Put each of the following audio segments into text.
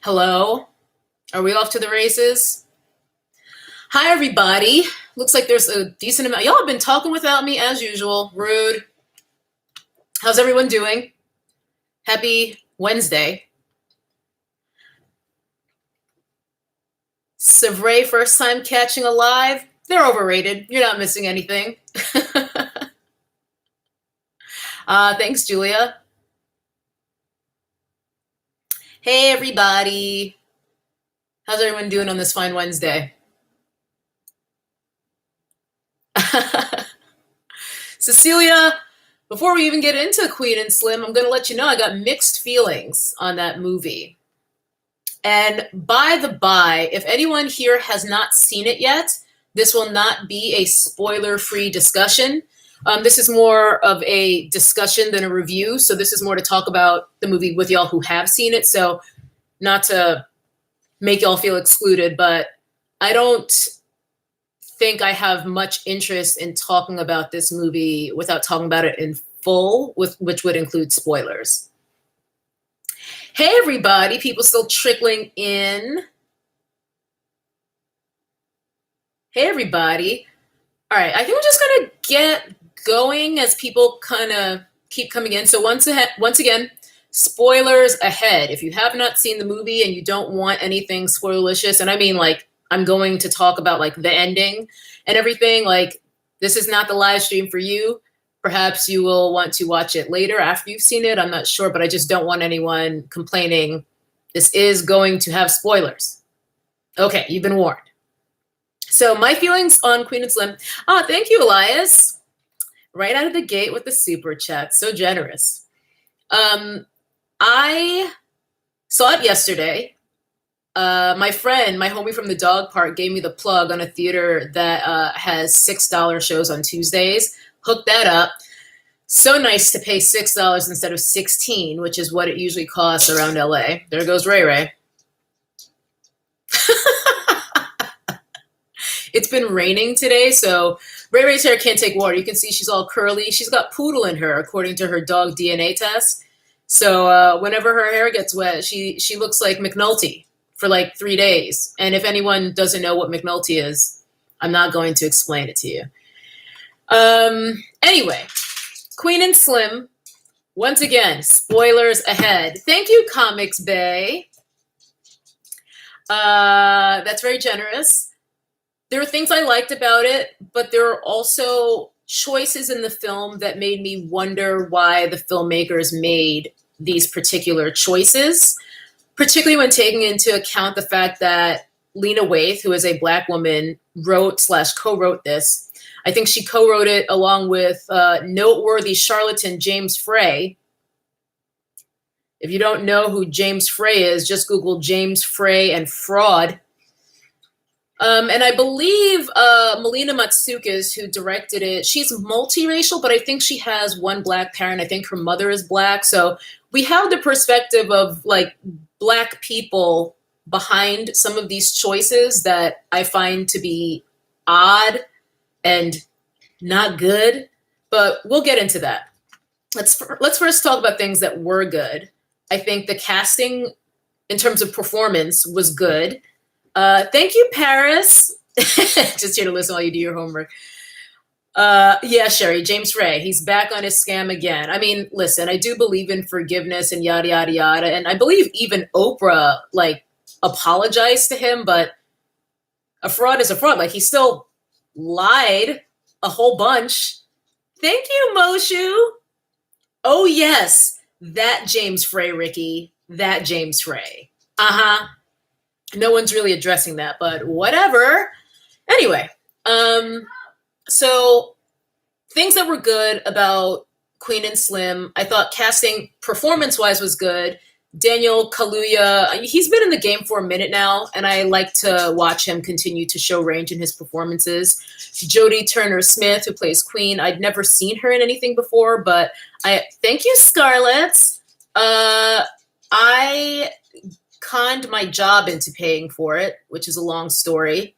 Hello? Are we off to the races? Hi, everybody. Looks like there's a decent amount. Y'all have been talking without me as usual. Rude. How's everyone doing? Happy Wednesday. Sevray, first time catching a live. They're overrated. You're not missing anything. Thanks, Julia. Hey, everybody. How's everyone doing on this fine Wednesday? Cecilia, before we even get into Queen and Slim, I'm going to let you know I got mixed feelings on that movie. And by the by, if anyone here has not seen it yet, this will not be a spoiler-free discussion. This is more of a discussion than a review. So this is more to talk about the movie with y'all who have seen it. So not to make y'all feel excluded, but I don't think I have much interest in talking about this movie without talking about it in full, which would include spoilers. Hey, everybody. People still trickling in. Hey, everybody. All right. I think we're just going to get going as people kind of keep coming in. So once again, spoilers ahead. If you have not seen the movie and you don't want anything spoilerlicious, and I mean, like, I'm going to talk about, like, the ending and everything, like, this is not the live stream for you. Perhaps you will want to watch it later after you've seen it. I'm not sure, but I just don't want anyone complaining. This is going to have spoilers. Okay, you've been warned. So my feelings on Queen and Slim. Thank you, Elias. Right out of the gate with the super chat. So generous. I saw it yesterday. My friend, my homie from the dog park, gave me the plug on a theater that has $6 shows on Tuesdays. Hooked that up. So nice to pay $6 instead of $16, which is what it usually costs around LA. There goes Ray Ray. It's been raining today, so Ray Ray's hair can't take water. You can see she's all curly. She's got poodle in her, according to her dog DNA test. So whenever her hair gets wet, she looks like McNulty for like 3 days. And if anyone doesn't know what McNulty is, I'm not going to explain it to you. Anyway, Queen and Slim, once again, spoilers ahead. Thank you, Comics Bay. That's very generous. There are things I liked about it, but there are also choices in the film that made me wonder why the filmmakers made these particular choices, particularly when taking into account the fact that Lena Waithe, who is a Black woman, wrote/co-wrote this. I think she co-wrote it along with noteworthy charlatan James Frey. If you don't know who James Frey is, just Google James Frey and fraud. And I believe Melina Matsoukas, who directed it, she's multiracial, but I think she has one Black parent. I think her mother is Black. So we have the perspective of, like, Black people behind some of these choices that I find to be odd and not good, but we'll get into that. Let's first talk about things that were good. I think the casting in terms of performance was good. Thank you, Paris. Just here to listen while you do your homework. Yeah, Sherry, James Frey, he's back on his scam again. I mean, listen, I do believe in forgiveness and yada, yada, yada. And I believe even Oprah, like, apologized to him, but a fraud is a fraud. Like, he still lied a whole bunch. Thank you, Moshu. Oh, yes, that James Frey, Ricky. That James Frey. Uh-huh. No one's really addressing that, but whatever. Anyway, so things that were good about Queen and Slim, I thought casting performance-wise was good. Daniel Kaluuya, he's been in the game for a minute now, and I like to watch him continue to show range in his performances. Jodie Turner-Smith, who plays Queen, I'd never seen her in anything before, but thank you, Scarlett. I conned my job into paying for it, which is a long story.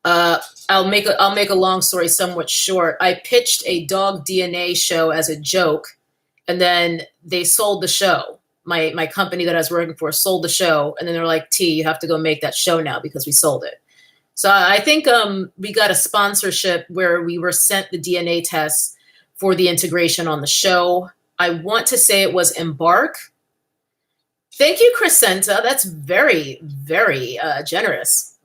I'll make a long story somewhat short. I pitched a dog DNA show as a joke, and then they sold the show. my company that I was working for sold the show, and then they're like, T, you have to go make that show now because we sold it. So I think we got a sponsorship where we were sent the DNA tests for the integration on the show. I want to say it was Embark. Thank you, Crescenta. That's very, very generous.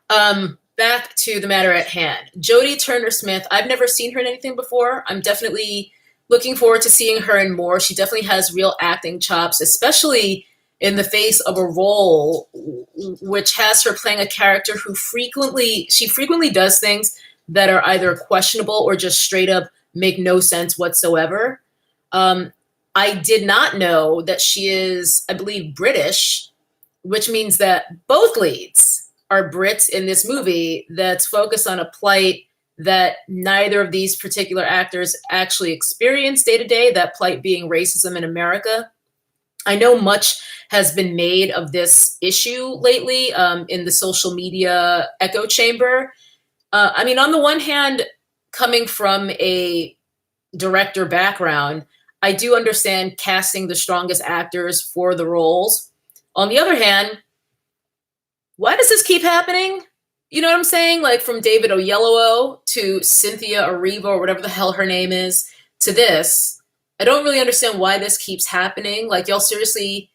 Back to the matter at hand. Jodie Turner-Smith, I've never seen her in anything before. I'm definitely looking forward to seeing her in more. She definitely has real acting chops, especially in the face of a role which has her playing a character who frequently does things that are either questionable or just straight up make no sense whatsoever. I did not know that she is, I believe, British, which means that both leads are Brits in this movie that's focused on a plight that neither of these particular actors actually experience day to day, that plight being racism in America. I know much has been made of this issue lately in the social media echo chamber. I mean, on the one hand, coming from a director background, I do understand casting the strongest actors for the roles. On the other hand, why does this keep happening? You know what I'm saying? Like from David Oyelowo to Cynthia Erivo or whatever the hell her name is to this. I don't really understand why this keeps happening. Like y'all seriously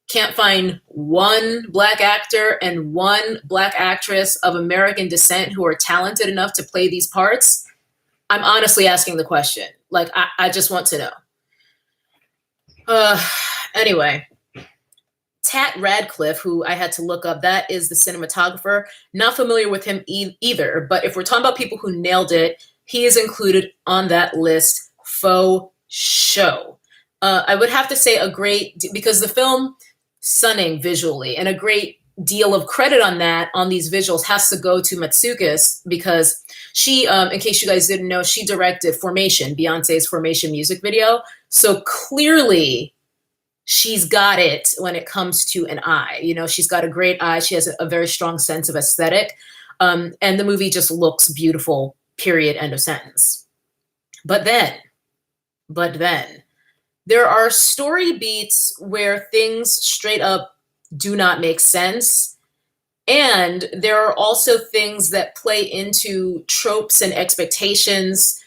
can't find one Black actor and one Black actress of American descent who are talented enough to play these parts? I'm honestly asking the question. Like, I just want to know. Anyway, Tat Radcliffe, who I had to look up, that is the cinematographer. Not familiar with him either, but if we're talking about people who nailed it, he is included on that list. Faux show. I would have to say because the film stunning visually, and a great deal of credit on that, on these visuals, has to go to Matsukis, because she, in case you guys didn't know, she directed Formation, Beyonce's Formation music video. So clearly she's got it when it comes to an eye. You know, she's got a great eye. She has a very strong sense of aesthetic. And the movie just looks beautiful, period, end of sentence. But then, there are story beats where things straight up do not make sense. And there are also things that play into tropes and expectations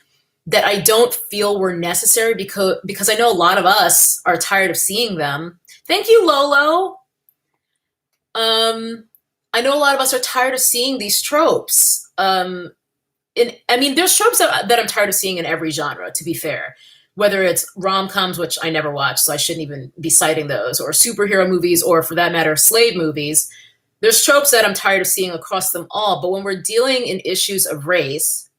that I don't feel were necessary because I know a lot of us are tired of seeing them. Thank you, Lolo. I know a lot of us are tired of seeing these tropes. There's tropes that I'm tired of seeing in every genre, to be fair. Whether it's rom-coms, which I never watched, so I shouldn't even be citing those, or superhero movies, or for that matter, slave movies. There's tropes that I'm tired of seeing across them all. But when we're dealing in issues of race,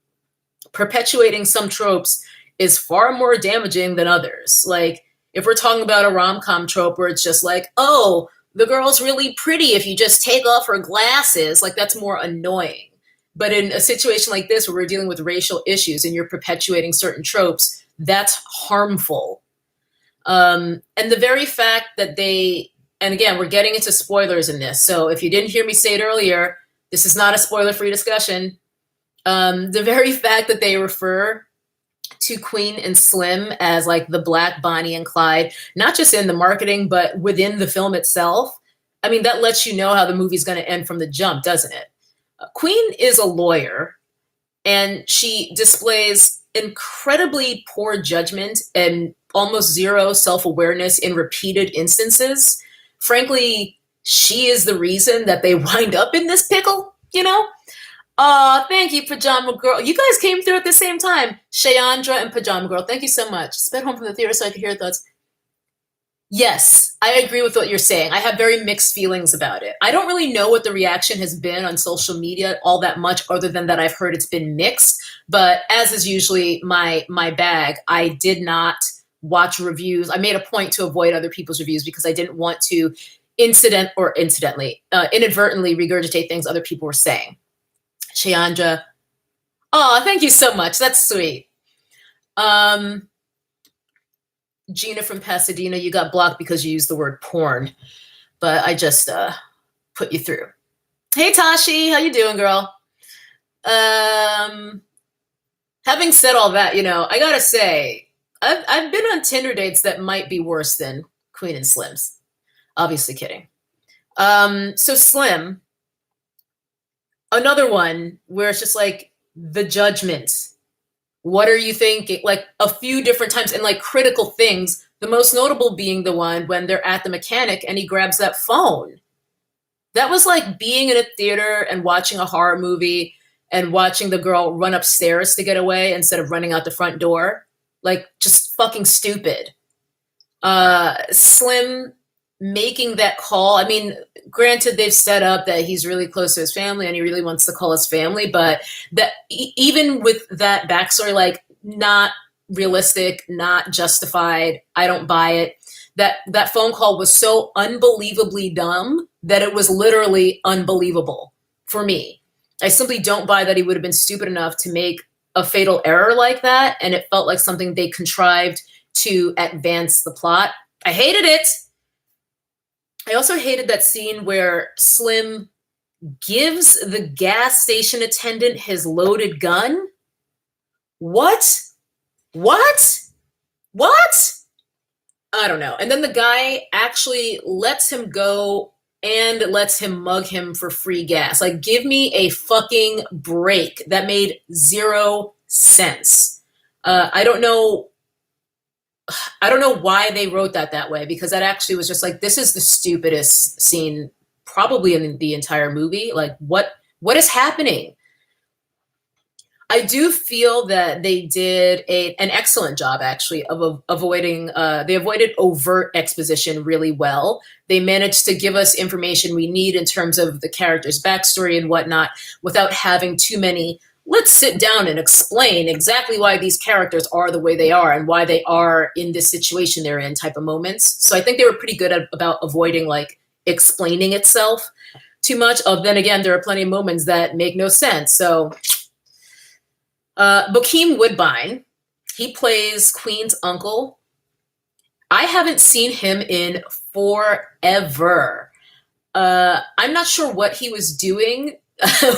perpetuating some tropes is far more damaging than others. Like, if we're talking about a rom-com trope where it's just like, oh, the girl's really pretty if you just take off her glasses, like, that's more annoying. But in a situation like this where we're dealing with racial issues and you're perpetuating certain tropes, that's harmful. And the very fact that and again, we're getting into spoilers in this. So if you didn't hear me say it earlier, this is not a spoiler-free discussion. The very fact that they refer to Queen and Slim as like the Black Bonnie and Clyde, not just in the marketing, but within the film itself. I mean, that lets you know how the movie's going to end from the jump, doesn't it? Queen is a lawyer, and she displays incredibly poor judgment and almost zero self-awareness in repeated instances. Frankly, she is the reason that they wind up in this pickle, you know? Thank you, Pajama Girl. You guys came through at the same time. Shayandra and Pajama Girl, thank you so much. Sped home from the theater so I could hear your thoughts. Yes, I agree with what you're saying. I have very mixed feelings about it. I don't really know what the reaction has been on social media all that much, other than that I've heard it's been mixed. But as is usually my bag, I did not watch reviews. I made a point to avoid other people's reviews because I didn't want to inadvertently regurgitate things other people were saying. Shayandra, oh, thank you so much. That's sweet. Gina from Pasadena, you got blocked because you used the word porn, but I just put you through. Hey, Tashi, how you doing, girl? Having said all that, I gotta say, I've been on Tinder dates that might be worse than Queen and Slim's. Obviously kidding. So Slim, another one where it's just like the judgment. What are you thinking? Like a few different times and like critical things. The most notable being the one when they're at the mechanic and he grabs that phone. That was like being in a theater and watching a horror movie and watching the girl run upstairs to get away instead of running out the front door. Like just fucking stupid. Slim making that call. I mean, granted, they've set up that he's really close to his family and he really wants to call his family, but that even with that backstory, like not realistic, not justified. I don't buy it. That phone call was so unbelievably dumb that it was literally unbelievable for me. I simply don't buy that he would have been stupid enough to make a fatal error like that, and it felt like something they contrived to advance the plot. I hated it. I also hated that scene where Slim gives the gas station attendant his loaded gun. What? I don't know. And then the guy actually lets him go and lets him mug him for free gas. Like, give me a fucking break. That made zero sense. I don't know why they wrote that way, because that actually was just like, this is the stupidest scene probably in the entire movie. Like, what is happening? I do feel that they did an excellent job, actually, of avoiding. They avoided overt exposition really well. They managed to give us information we need in terms of the character's backstory and whatnot, without having too many. Let's sit down and explain exactly why these characters are the way they are and why they are in this situation they're in type of moments. So I think they were pretty good about avoiding like explaining itself too much. Then again, there are plenty of moments that make no sense. So. Bokeem Woodbine, he plays Queen's uncle. I haven't seen him in forever. I'm not sure what he was doing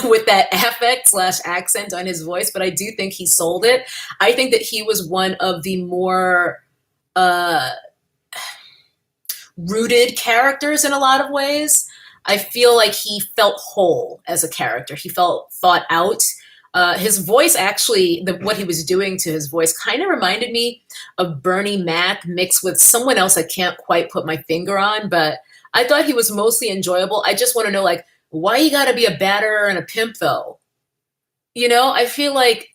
with that affect/accent on his voice, but I do think he sold it. I think that he was one of the more rooted characters in a lot of ways. I feel like he felt whole as a character. He felt thought out. His voice actually, what he was doing to his voice kind of reminded me of Bernie Mac mixed with someone else I can't quite put my finger on, but I thought he was mostly enjoyable. I just want to know, like, why you got to be a batterer and a pimp, though? You know, I feel like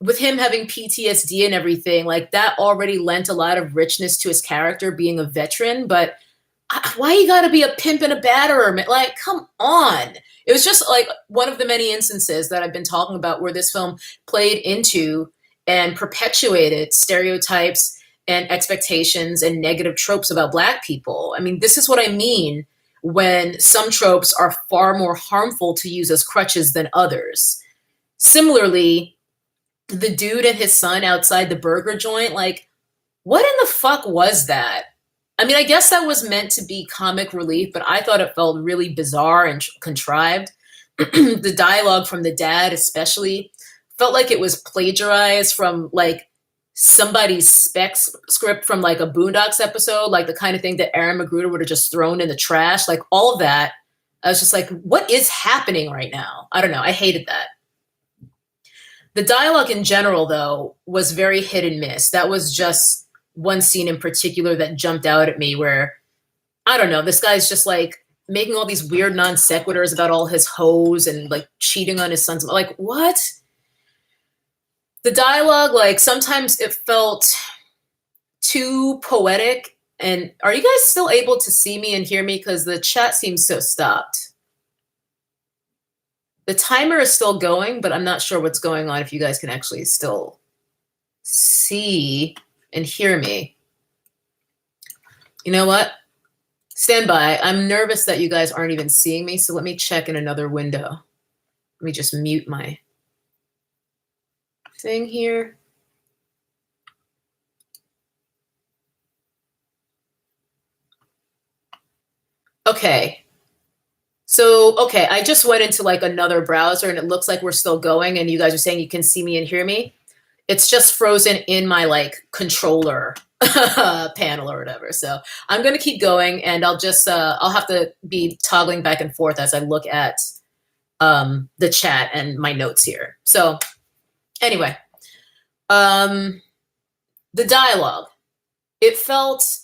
with him having PTSD and everything, like that already lent a lot of richness to his character being a veteran, but why you got to be a pimp and a batterer? Like, come on. It was just like one of the many instances that I've been talking about where this film played into and perpetuated stereotypes and expectations and negative tropes about Black people. I mean, this is what I mean when some tropes are far more harmful to use as crutches than others. Similarly, the dude and his son outside the burger joint, like, what in the fuck was that? I mean, I guess that was meant to be comic relief, but I thought it felt really bizarre and contrived. The dialogue from the dad especially felt like it was plagiarized from like somebody's spec script from like a Boondocks episode, like the kind of thing that Aaron Magruder would have just thrown in the trash. Like all of that, I was just like, what is happening right now? I don't know. I hated that. The dialogue in general, though, was very hit and miss. That was just one scene in particular that jumped out at me where, I don't know, this guy's just like making all these weird non sequiturs about all his hoes and like cheating on his sons. Like, what? The dialogue, like sometimes it felt too poetic. And are you guys still able to see me and hear me? Because the chat seems so stopped. The timer is still going, but I'm not sure what's going on if you guys can actually still see and hear me. You know what? Stand by. I'm nervous that you guys aren't even seeing me, so let me check in another window. Let me just mute my thing here. Okay. So, okay, I just went into like another browser and it looks like we're still going and you guys are saying you can see me and hear me. It's just frozen in my like controller panel or whatever. So I'm going to keep going, and I'll have to be toggling back and forth as I look at the chat and my notes here. So anyway, the dialogue, it felt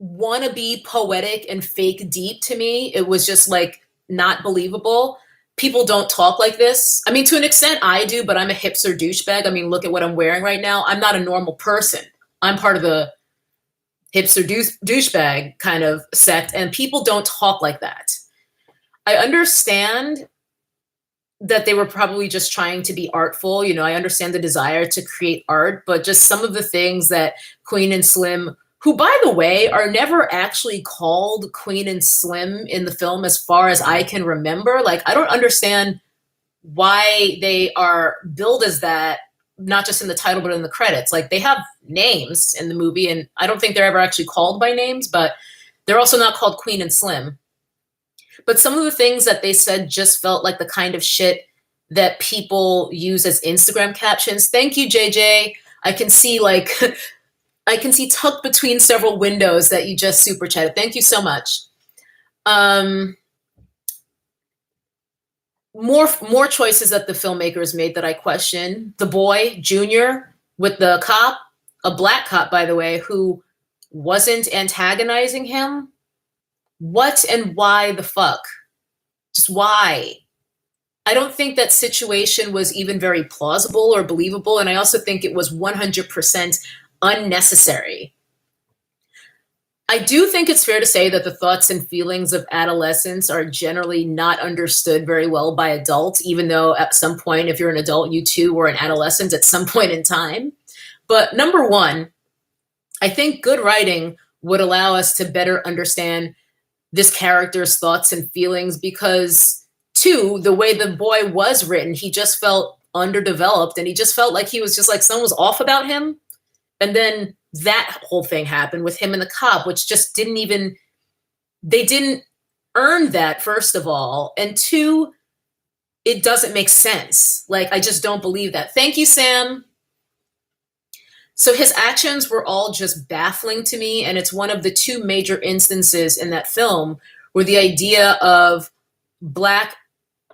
wannabe poetic and fake deep to me. It was just like not believable. People don't talk like this. I mean, to an extent I do, but I'm a hipster douchebag. I mean, look at what I'm wearing right now. I'm not a normal person. I'm part of the hipster douchebag kind of sect, and people don't talk like that. I understand that they were probably just trying to be artful. You know, I understand the desire to create art, but just some of the things that Queen and Slim, who, by the way, are never actually called Queen and Slim in the film as far as I can remember. Like, I don't understand why they are billed as that, not just in the title, but in the credits. Like, they have names in the movie, and I don't think they're ever actually called by names, but they're also not called Queen and Slim. But some of the things that they said just felt like the kind of shit that people use as Instagram captions. Thank you, JJ. I can see like, I can see tucked between several windows that you just super chatted. Thank you so much. More choices that the filmmakers made that I question. The boy, Junior, with the cop, a black cop, by the way, who wasn't antagonizing him. What and why the fuck? Just why? I don't think that situation was even very plausible or believable, and I also think it was 100% unnecessary. I do think it's fair to say that the thoughts and feelings of adolescents are generally not understood very well by adults, even though at some point, if you're an adult, you too were an adolescent at some point in time. But number one, I think good writing would allow us to better understand this character's thoughts and feelings because, two, the way the boy was written, he just felt underdeveloped and he just felt like he was just like someone was off about him. And then that whole thing happened with him and the cop, which just they didn't earn that, first of all. And two, it doesn't make sense. Like, I just don't believe that. Thank you, Sam. So his actions were all just baffling to me, and it's one of the two major instances in that film where the idea of black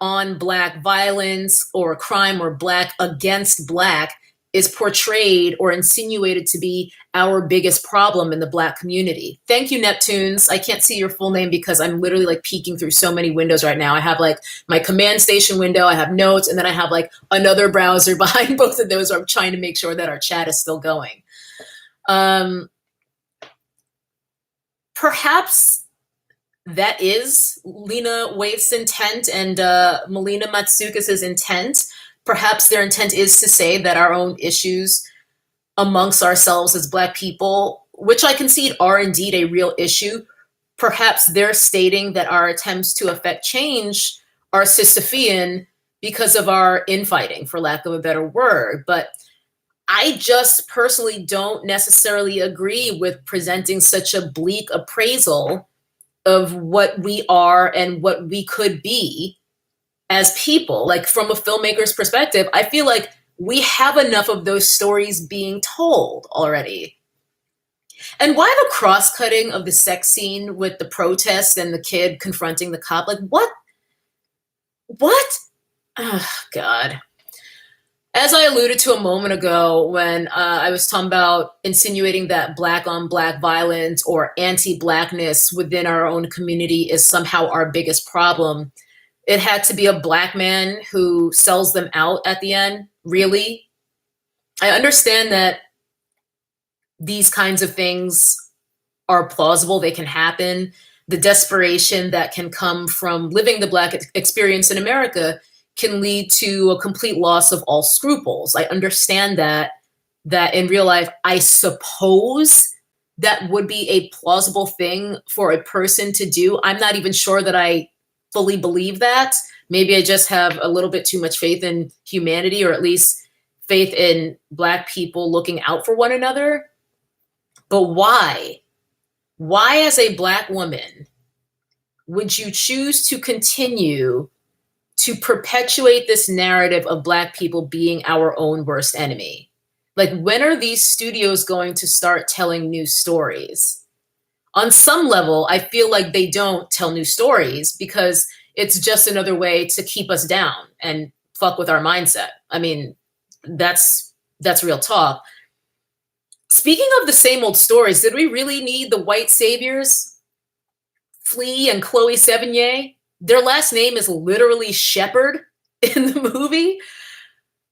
on black violence or crime or black against black is portrayed or insinuated to be our biggest problem in the black community. Thank you, Neptunes. I can't see your full name because I'm literally like peeking through so many windows right now. I have like my command station window, I have notes, and then I have like another browser behind both of those where I'm trying to make sure that our chat is still going. Perhaps that is Lena Waithe's intent and Melina Matsoukas' intent. Perhaps their intent is to say that our own issues amongst ourselves as Black people, which I concede are indeed a real issue, perhaps they're stating that our attempts to affect change are Sisyphean because of our infighting, for lack of a better word. But I just personally don't necessarily agree with presenting such a bleak appraisal of what we are and what we could be as people. Like, from a filmmaker's perspective, I feel like we have enough of those stories being told already. And why the cross-cutting of the sex scene with the protest and the kid confronting the cop? Like, what? Oh, God. As I alluded to a moment ago when I was talking about insinuating that Black on Black violence or anti-Blackness within our own community is somehow our biggest problem, it had to be a Black man who sells them out at the end. Really? I understand that these kinds of things are plausible. They can happen. The desperation that can come from living the Black experience in America can lead to a complete loss of all scruples. I understand that in real life, I suppose that would be a plausible thing for a person to do. I'm not even sure that I fully believe that. Maybe I just have a little bit too much faith in humanity, or at least faith in Black people looking out for one another. But why? Why, as a Black woman, would you choose to continue to perpetuate this narrative of Black people being our own worst enemy? Like, when are these studios going to start telling new stories? On some level, I feel like they don't tell new stories because it's just another way to keep us down and fuck with our mindset. I mean, that's real talk. Speaking of the same old stories, did we really need the white saviors, Flea and Chloe Sevigny? Their last name is literally Shepherd in the movie.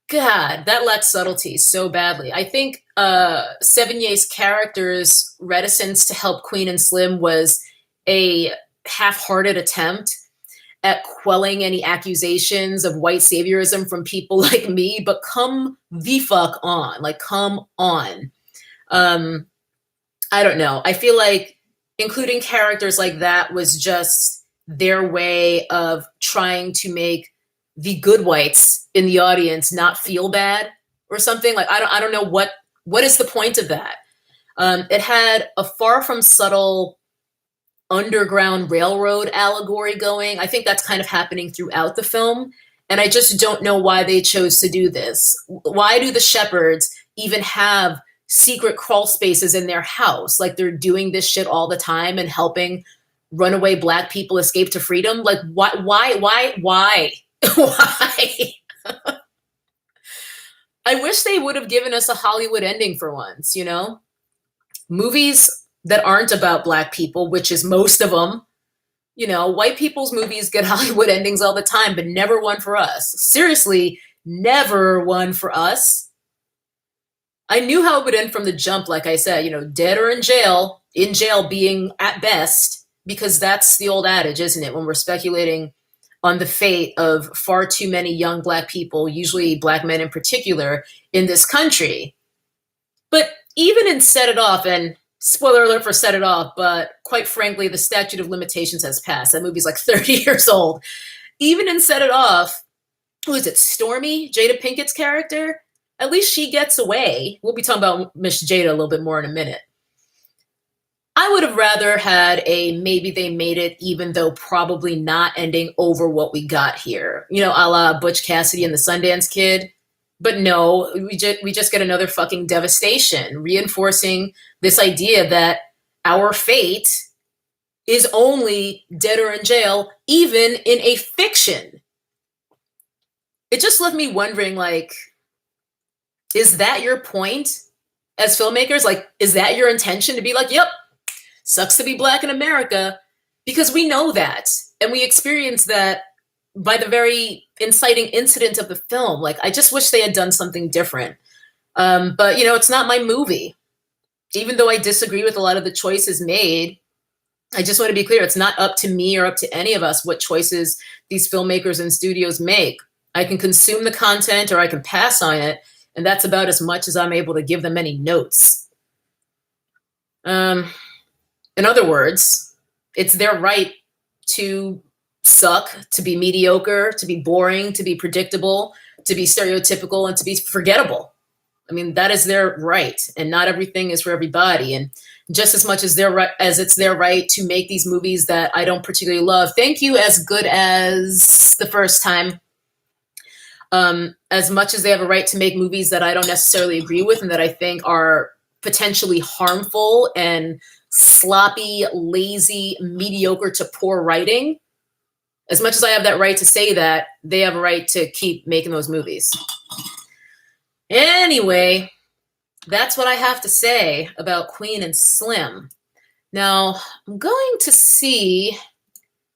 God, that lacks subtlety so badly. I think Sevigny's character's reticence to help Queen and Slim was a half-hearted attempt at quelling any accusations of white saviorism from people like me, but come the fuck on. Like, come on. I don't know. I feel like including characters like that was just their way of trying to make the good whites in the audience not feel bad or something. Like, I don't know what is the point of that. It had a far from subtle Underground Railroad allegory going. I think that's kind of happening throughout the film. And I just don't know why they chose to do this. Why do the Shepherds even have secret crawl spaces in their house? Like, they're doing this shit all the time and helping runaway Black people escape to freedom. Like, why? Why? I wish they would have given us a Hollywood ending for once, you know? Movies that aren't about Black people, which is most of them. You know, white people's movies get Hollywood endings all the time, but never one for us. Seriously, never one for us. I knew how it would end from the jump, like I said, you know, dead or in jail being at best, because that's the old adage, isn't it? When we're speculating on the fate of far too many young Black people, usually Black men in particular, in this country. But even in Set It Off, and spoiler alert for Set It Off, but quite frankly, the statute of limitations has passed. That movie's like 30 years old. Even in Set It Off, who is it, Stormy, Jada Pinkett's character? At least she gets away. We'll be talking about Miss Jada a little bit more in a minute. I would have rather had a maybe they made it, even though probably not ending over what we got here. You know, a la Butch Cassidy and the Sundance Kid. But no, we just get another fucking devastation, reinforcing this idea that our fate is only dead or in jail, even in a fiction. It just left me wondering, like, is that your point as filmmakers? Like, is that your intention, to be like, yep, sucks to be Black in America? Because we know that, and we experience that by the very inciting incident of the film. Like, I just wish they had done something different. But, you know, it's not my movie. Even though I disagree with a lot of the choices made, I just want to be clear, it's not up to me or up to any of us what choices these filmmakers and studios make. I can consume the content or I can pass on it, and that's about as much as I'm able to give them any notes. In other words, it's their right to suck, to be mediocre, to be boring, to be predictable, to be stereotypical, and to be forgettable. I mean, that is their right, and not everything is for everybody. And just as much as it's their right to make these movies that I don't particularly love, thank you, As Good As the First Time, as much as they have a right to make movies that I don't necessarily agree with and that I think are potentially harmful and sloppy, lazy, mediocre to poor writing, as much as I have that right to say that, they have a right to keep making those movies. Anyway, that's what I have to say about Queen and Slim. Now, I'm going to see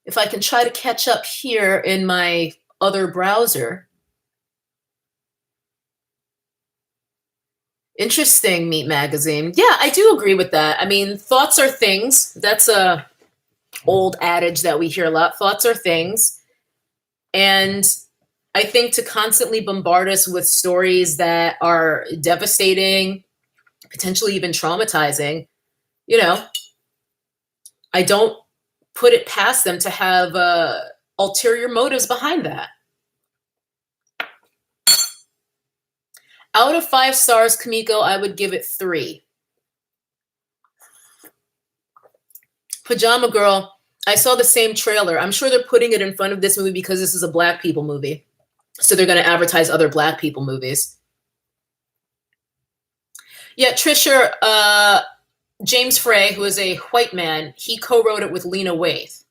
if I can try to catch up here in my other browser. Interesting, Meat Magazine. Yeah, I do agree with that. I mean, thoughts are things. That's a old adage that we hear a lot. Thoughts are things. And I think to constantly bombard us with stories that are devastating, potentially even traumatizing, you know, I don't put it past them to have ulterior motives behind that. Out of 5 stars, Kamiko, I would give it 3. Pajama Girl, I saw the same trailer. I'm sure they're putting it in front of this movie because this is a Black people movie. So they're going to advertise other Black people movies. Yeah, Trisha, James Frey, who is a white man, he co-wrote it with Lena Waithe.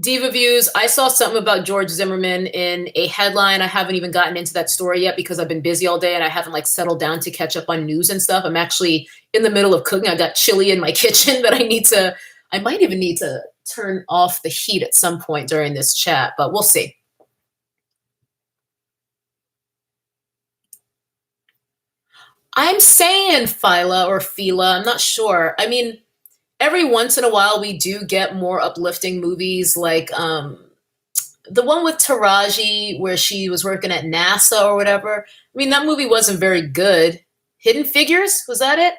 Diva Views, I saw something about George Zimmerman in a headline. I haven't even gotten into that story yet because I've been busy all day and I haven't like settled down to catch up on news and stuff. I'm actually in the middle of cooking. I got chili in my kitchen that I might even need to turn off the heat at some point during this chat, but we'll see. I'm saying Phyla or Fila, I'm not sure. I mean, every once in a while we do get more uplifting movies like the one with Taraji where she was working at NASA or whatever. I mean, that movie wasn't very good. Hidden Figures, was that it?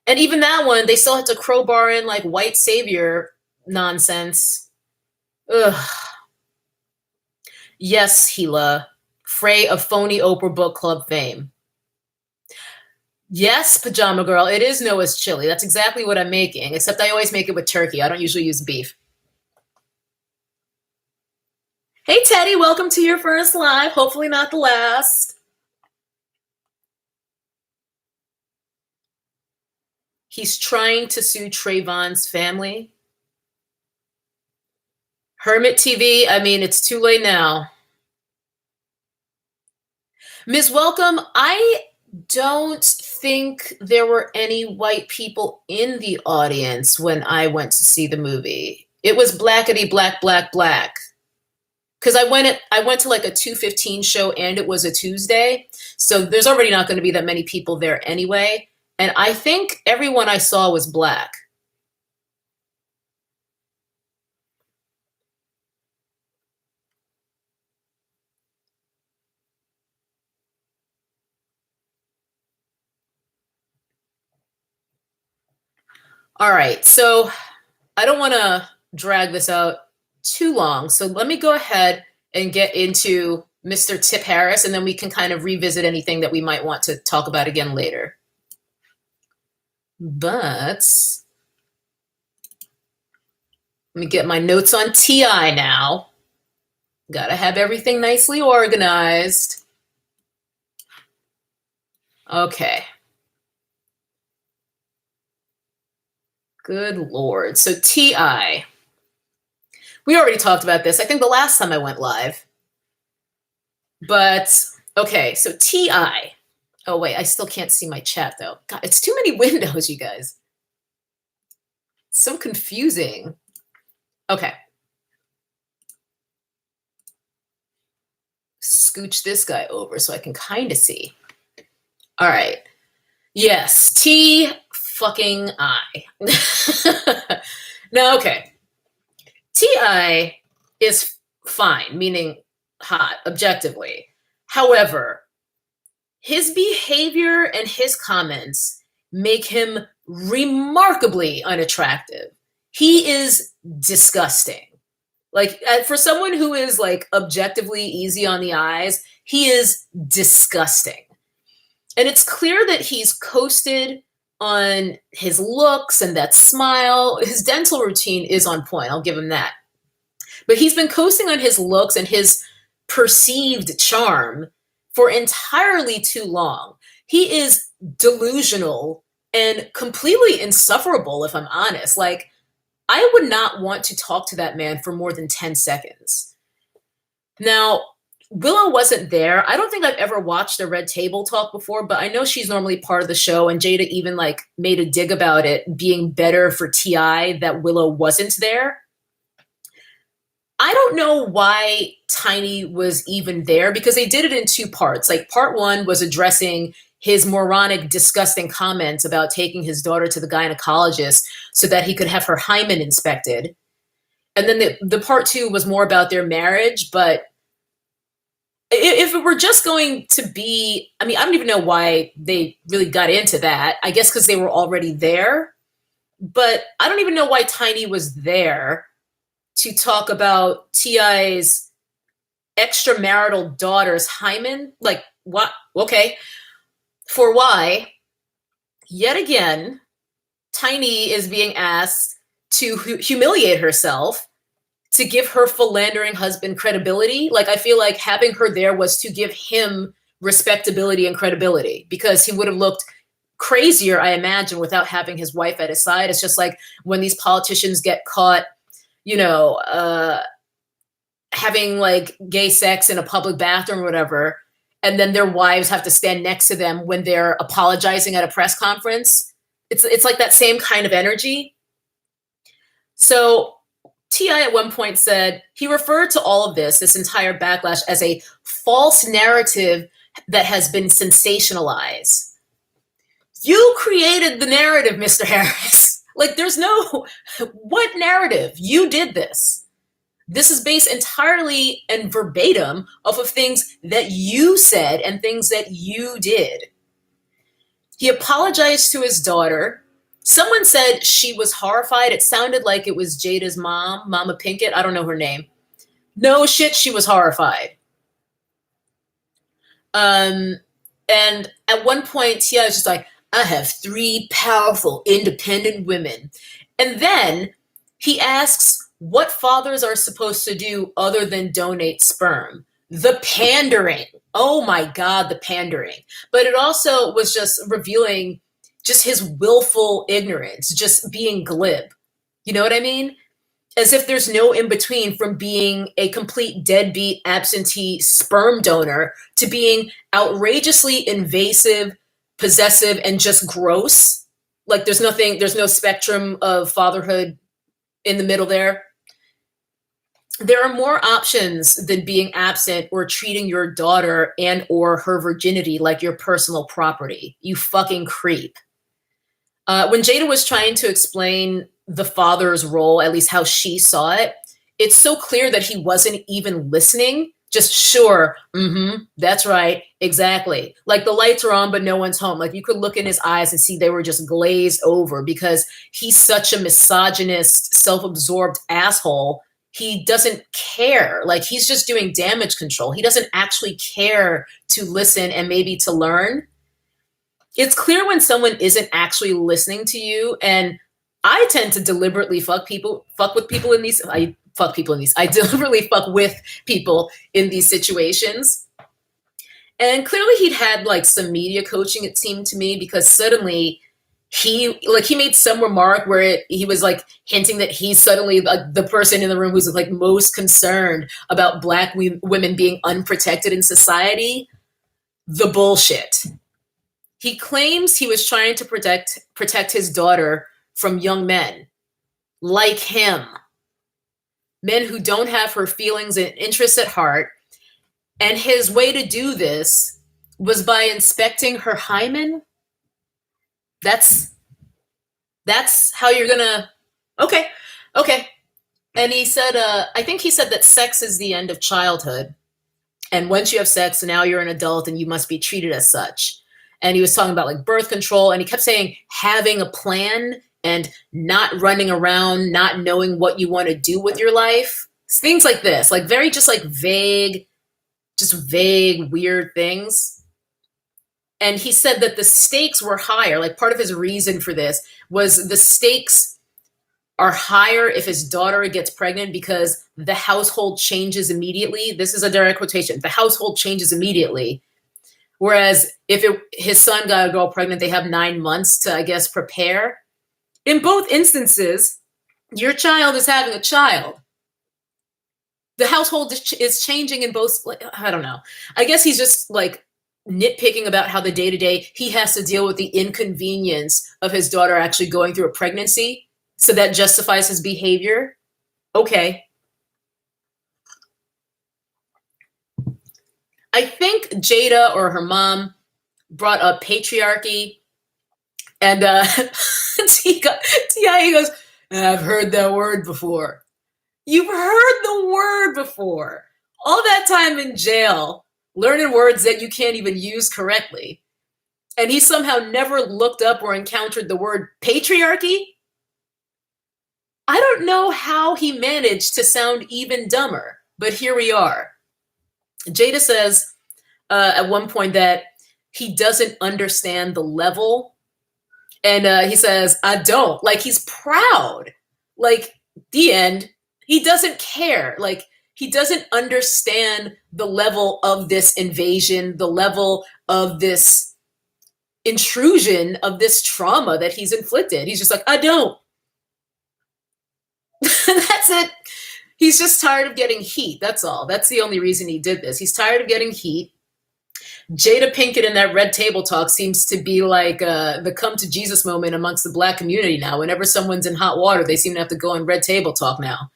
And even that one, they still had to crowbar in like white savior nonsense. Ugh. Yes, Gila. Frey of phony Oprah book club fame. Yes, Pajama Girl, it is Noah's chili. That's exactly what I'm making, except I always make it with turkey. I don't usually use beef. Hey, Teddy, welcome to your first live. Hopefully not the last. He's trying to sue Trayvon's family. Hermit TV, I mean, it's too late now. Ms. Welcome, I don't think there were any white people in the audience when I went to see the movie. It was blackety black, black, black. Because I went to like a 2:15 show and it was a Tuesday. So there's already not going to be that many people there anyway. And I think everyone I saw was black. All right, so I don't want to drag this out too long. So let me go ahead and get into Mr. Tip Harris, and then we can kind of revisit anything that we might want to talk about again later. But let me get my notes on TI now. Gotta have everything nicely organized. Okay. Good Lord. So TI. We already talked about this, I think the last time I went live. But, okay, so TI. Oh, wait, I still can't see my chat, though. God, it's too many windows, you guys. It's so confusing. Okay. Scooch this guy over so I can kind of see. All right. Yes, T fucking I. Now, okay. TI is fine, meaning hot, objectively. However, his behavior and his comments make him remarkably unattractive. He is disgusting. Like, for someone who is like objectively easy on the eyes, he is disgusting. And it's clear that he's coasted on his looks and that smile. His dental routine is on point, I'll give him that. But he's been coasting on his looks and his perceived charm for entirely too long. He is delusional and completely insufferable, if I'm honest. Like, I would not want to talk to that man for more than 10 seconds. Now, Willow wasn't there. I don't think I've ever watched a Red Table Talk before, but I know she's normally part of the show, and Jada even like made a dig about it being better for TI that Willow wasn't there. I don't know why Tiny was even there because they did it in two parts. Like, part one was addressing his moronic, disgusting comments about taking his daughter to the gynecologist so that he could have her hymen inspected. And then the part two was more about their marriage. But if it were just going to be, I mean, I don't even know why they really got into that. I guess because they were already there. But I don't even know why Tiny was there to talk about TI's extramarital daughter's hymen. Like, what? Okay. For why, yet again, Tiny is being asked to humiliate herself to give her philandering husband credibility. Like, I feel like having her there was to give him respectability and credibility, because he would have looked crazier, I imagine, without having his wife at his side. It's just like when these politicians get caught, you know, having like gay sex in a public bathroom or whatever, and then their wives have to stand next to them when they're apologizing at a press conference. It's like that same kind of energy. So T.I. at one point said he referred to all of this entire backlash, as a false narrative that has been sensationalized. You created the narrative, Mr. Harris. Like, there's no, what narrative? You did this. This is based entirely and verbatim off of things that you said and things that you did. He apologized to his daughter. Someone said she was horrified. It sounded like it was Jada's mom, Mama Pinkett. I don't know her name. No shit, she was horrified. And at one point, T.I. was just like, I have 3 powerful, independent women. And then he asks what fathers are supposed to do other than donate sperm. The pandering. Oh my God, the pandering. But it also was just revealing just his willful ignorance, just being glib. You know what I mean? As if there's no in between from being a complete deadbeat absentee sperm donor to being outrageously invasive, possessive, and just gross. Like there's no spectrum of fatherhood in the middle there. There are more options than being absent or treating your daughter and or her virginity like your personal property. You fucking creep. When Jada was trying to explain the father's role, at least how she saw it, it's so clear that he wasn't even listening. Just sure, that's right, exactly. Like the lights are on, but no one's home. Like you could look in his eyes and see they were just glazed over because he's such a misogynist, self-absorbed asshole. He doesn't care. Like he's just doing damage control. He doesn't actually care to listen and maybe to learn. It's clear when someone isn't actually listening to you. And I tend to deliberately fuck with people in these. I deliberately fuck with people in these situations. And clearly he'd had like some media coaching, it seemed to me, because suddenly he made some remark where he was like hinting that he's suddenly like the person in the room who's like most concerned about Black women being unprotected in society. The bullshit. He claims he was trying to protect his daughter from young men like him. Men who don't have her feelings and interests at heart. And his way to do this was by inspecting her hymen. That's how you're gonna, okay. And he said, I think he said that sex is the end of childhood. And once you have sex, now you're an adult and you must be treated as such. And he was talking about like birth control, and he kept saying having a plan and not running around, not knowing what you want to do with your life. Things like this, like very just like vague, weird things. And he said that the stakes were higher. Like part of his reason for this was the stakes are higher if his daughter gets pregnant because the household changes immediately. This is a direct quotation. The household changes immediately. Whereas if his son got a girl pregnant, they have 9 months to, I guess, prepare. In both instances, your child is having a child. The household is changing in both, like, I don't know. I guess he's just like nitpicking about how the day-to-day he has to deal with the inconvenience of his daughter actually going through a pregnancy. So that justifies his behavior. Okay. I think Jada or her mom brought up patriarchy, and T.I. goes, I've heard that word before. You've heard the word before. All that time in jail, learning words that you can't even use correctly. And he somehow never looked up or encountered the word patriarchy? I don't know how he managed to sound even dumber, but here we are. Jada says at one point that he doesn't understand the level. And he says, I don't. Like, he's proud. Like, the end. He doesn't care. Like, he doesn't understand the level of this invasion, the level of this intrusion, of this trauma that he's inflicted. He's just like, I don't. That's it. He's just tired of getting heat. That's all. That's the only reason he did this. He's tired of getting heat. Jada Pinkett in that Red Table Talk seems to be like the come to Jesus moment amongst the Black community now. Whenever someone's in hot water, they seem to have to go on Red Table Talk now.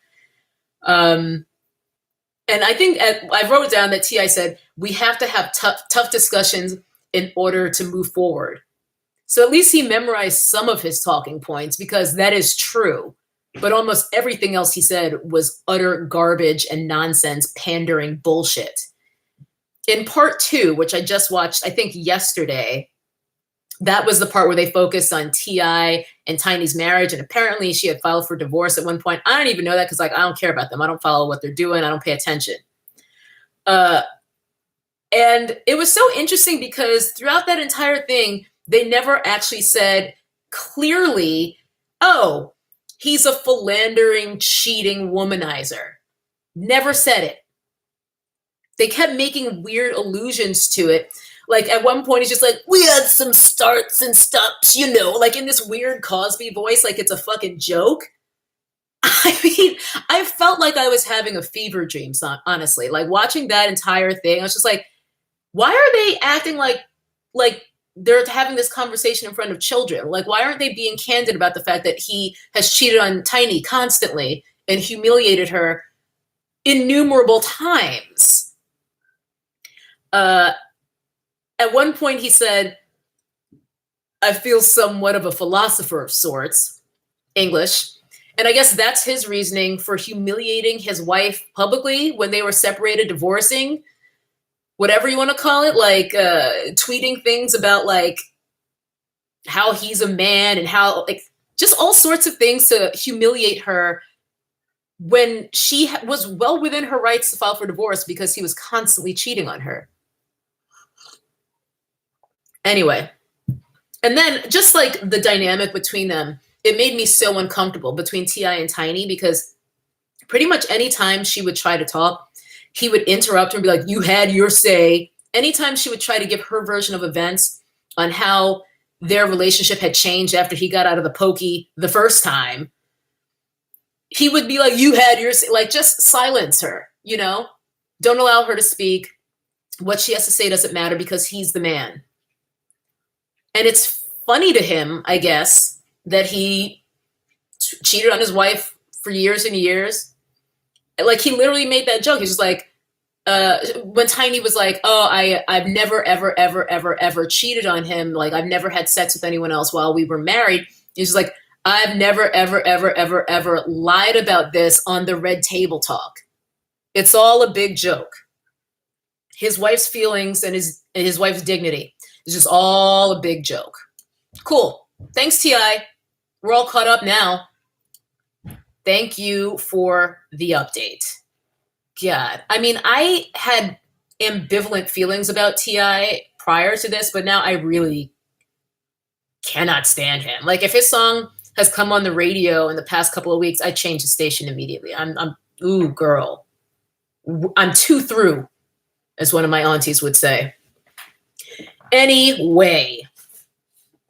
And I think I wrote down that T.I. said, we have to have tough discussions in order to move forward. So at least he memorized some of his talking points, because that is true. But almost everything else he said was utter garbage and nonsense, pandering bullshit. In part 2, which I just watched, I think yesterday, that was the part where they focused on T.I. and Tiny's marriage. And apparently she had filed for divorce at one point. I don't even know that, because like, I don't care about them. I don't follow what they're doing. I don't pay attention. And it was so interesting because throughout that entire thing, they never actually said clearly, oh, he's a philandering, cheating womanizer. Never said it. They kept making weird allusions to it. Like at one point, he's just like, we had some starts and stops, you know, like in this weird Cosby voice, like it's a fucking joke. I mean, I felt like I was having a fever dream, honestly. Like watching that entire thing, I was just like, why are they acting like they're having this conversation in front of children? Like, why aren't they being candid about the fact that he has cheated on Tiny constantly and humiliated her innumerable times? At one point he said, I feel somewhat of a philosopher of sorts, English. And I guess that's his reasoning for humiliating his wife publicly when they were separated, divorcing, whatever you want to call it, like tweeting things about like how he's a man and how like just all sorts of things to humiliate her when she was well within her rights to file for divorce because he was constantly cheating on her. Anyway, and then just like the dynamic between them, it made me so uncomfortable between T.I. and Tiny, because pretty much anytime she would try to talk, he would interrupt her and be like, you had your say. Anytime she would try to give her version of events on how their relationship had changed after he got out of the pokey the first time, he would be like, you had your say. Like, just silence her, you know? Don't allow her to speak. What she has to say doesn't matter because he's the man. And it's funny to him, I guess, that he cheated on his wife for years and years. Like, he literally made that joke. He's just like, when Tiny was like, oh, I've never, ever, ever, ever, ever cheated on him. Like, I've never had sex with anyone else while we were married. He's just like, I've never, ever, ever, ever, ever lied about this on the Red Table Talk. It's all a big joke. His wife's feelings and his wife's dignity is just all a big joke. Cool. Thanks, T.I. We're all caught up now. Thank you for the update. God, I mean, I had ambivalent feelings about T.I. prior to this, but now I really cannot stand him. Like, if his song has come on the radio in the past couple of weeks, I change the station immediately. Ooh, girl. I'm too through, as one of my aunties would say. Anyway,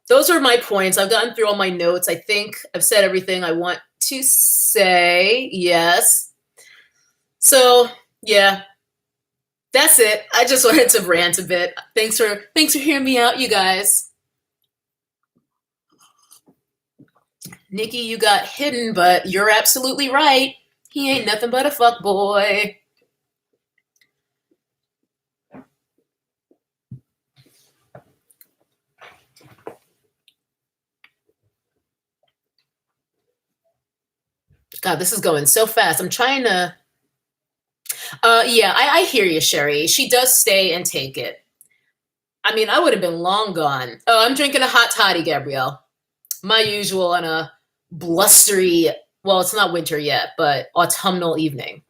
those are my points. I've gotten through all my notes. I think I've said everything I want to say. Yes. So, yeah, that's it. I just wanted to rant a bit. Thanks for hearing me out, you guys. Nikki, you got hidden, but you're absolutely right. He ain't nothing but a fuckboy. God, this is going so fast. I'm trying to... yeah, I hear you, Sherry. She does stay and take it. I mean, I would have been long gone. Oh, I'm drinking a hot toddy, Gabrielle. My usual on a blustery, well, it's not winter yet, but autumnal evening.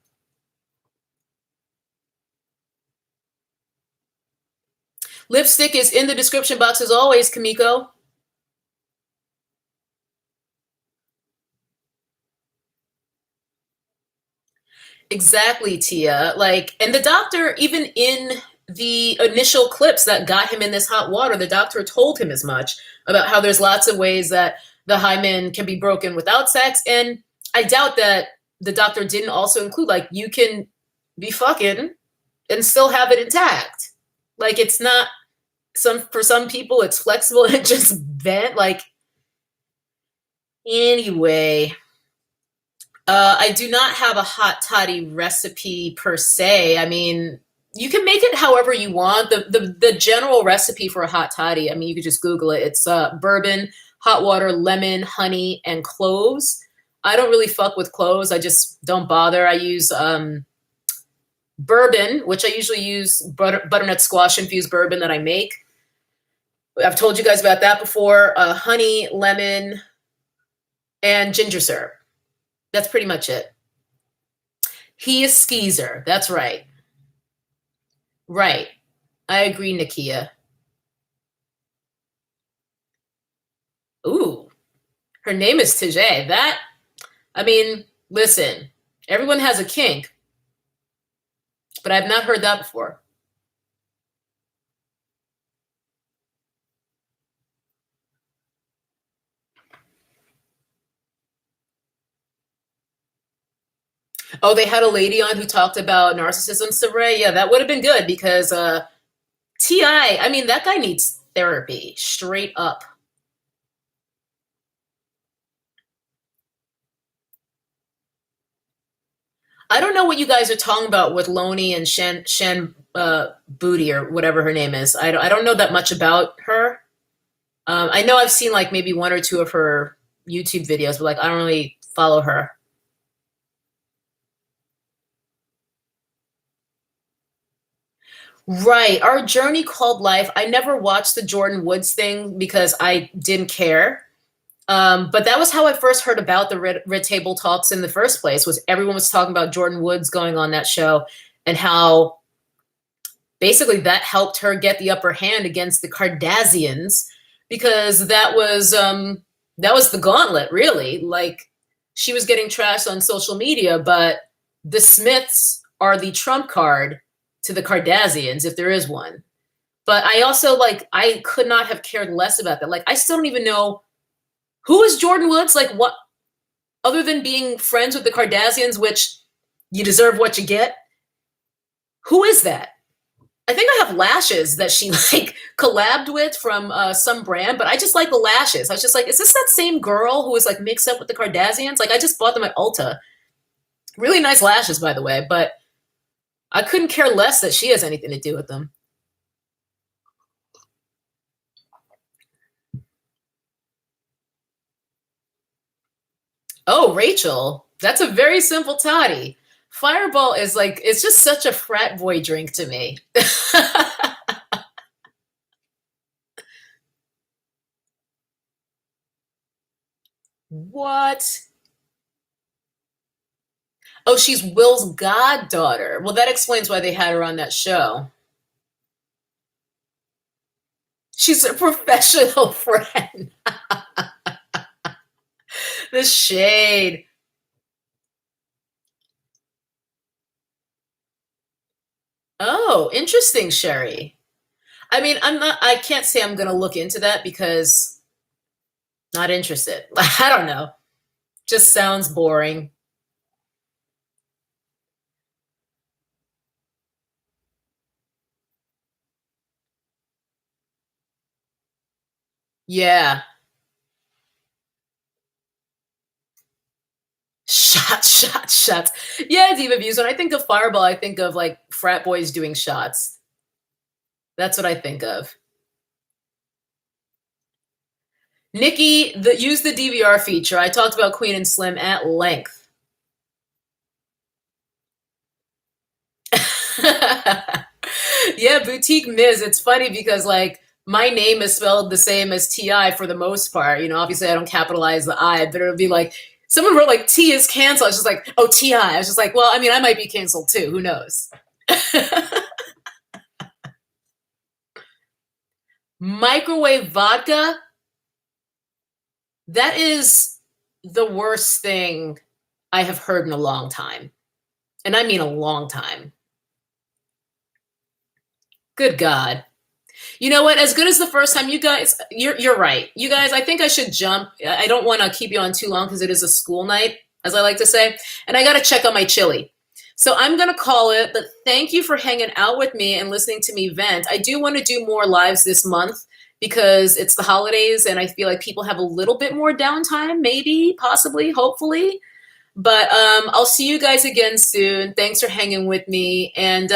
Lipstick is in the description box as always, Kamiko. Exactly, Tia. Like, and the doctor, even in the initial clips that got him in this hot water, the doctor told him as much about how there's lots of ways that the hymen can be broken without sex. And I doubt that the doctor didn't also include, like, you can be fucking and still have it intact. Like, it's not for some people it's flexible and it just bent. Like, anyway. I do not have a hot toddy recipe per se. I mean, you can make it however you want. The general recipe for a hot toddy, I mean, you could just Google it. It's bourbon, hot water, lemon, honey, and cloves. I don't really fuck with cloves. I just don't bother. I use bourbon, which I usually use butternut squash infused bourbon that I make. I've told you guys about that before. Honey, lemon, and ginger syrup. That's pretty much it. He is skeezer. That's right. Right. I agree, Nakia. Ooh, her name is Tajay. That, I mean, listen, everyone has a kink, but I've not heard that before. Oh, they had a lady on who talked about narcissism, Saray. Yeah, that would have been good because Ti, I mean, that guy needs therapy, straight up. I don't know what you guys are talking about with Loney and Shan Booty or whatever her name is. I don't know that much about her. I know I've seen like maybe one or two of her YouTube videos, but like I don't really follow her. Right. Our Journey Called Life. I never watched the Jordan Woods thing because I didn't care. But that was how I first heard about the Red Table Talks in the first place, was everyone was talking about Jordan Woods going on that show and how basically that helped her get the upper hand against the Kardashians because that was the gauntlet, really. Like she was getting trashed on social media, but the Smiths are the trump card to the Kardashians, if there is one. But I also like I could not have cared less about that. Like I still don't even know who is Jordan Woods? Like what other than being friends with the Kardashians, which you deserve what you get? Who is that? I think I have lashes that she like collabed with from some brand, but I just like the lashes. I was just like, is this that same girl who was like mixed up with the Kardashians? Like I just bought them at Ulta. Really nice lashes, by the way, but I couldn't care less that she has anything to do with them. Oh, Rachel, that's a very simple toddy. Fireball is like, it's just such a frat boy drink to me. What? Oh, she's Will's goddaughter. Well, that explains why they had her on that show. She's a professional friend. The shade. Oh, interesting, Sherry. I mean, I can't say I'm going to look into that because not interested. I don't know. Just sounds boring. Yeah. Shots. Yeah, diva views. When I think of Fireball, I think of like frat boys doing shots. That's what I think of. Nikki, use the DVR feature. I talked about Queen and Slim at length. Yeah, Boutique Ms. It's funny because like my name is spelled the same as TI for the most part. You know, obviously I don't capitalize the I, but it'll be like someone wrote like T is canceled. I was just like, oh TI. I was just like, well, I mean, I might be canceled too. Who knows? Microwave vodka. That is the worst thing I have heard in a long time. And I mean a long time. Good God. You know what? As good as the first time, you guys, you're right. You guys, I think I should jump. I don't want to keep you on too long because it is a school night, as I like to say, and I got to check on my chili. So I'm gonna call it. But thank you for hanging out with me and listening to me vent. I do want to do more lives this month because it's the holidays, and I feel like people have a little bit more downtime, maybe, possibly, hopefully. But I'll see you guys again soon. Thanks for hanging with me. And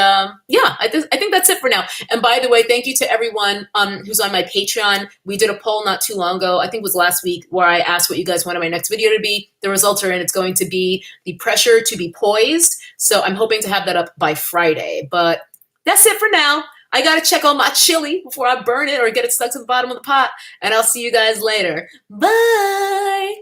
yeah, I think that's it for now. And by the way, thank you to everyone who's on my Patreon. We did a poll not too long ago, I think it was last week, where I asked what you guys wanted my next video to be. The results are in. It's going to be the pressure to be poised. So I'm hoping to have that up by Friday. But that's it for now. I got to check on my chili before I burn it or get it stuck to the bottom of the pot. And I'll see you guys later. Bye.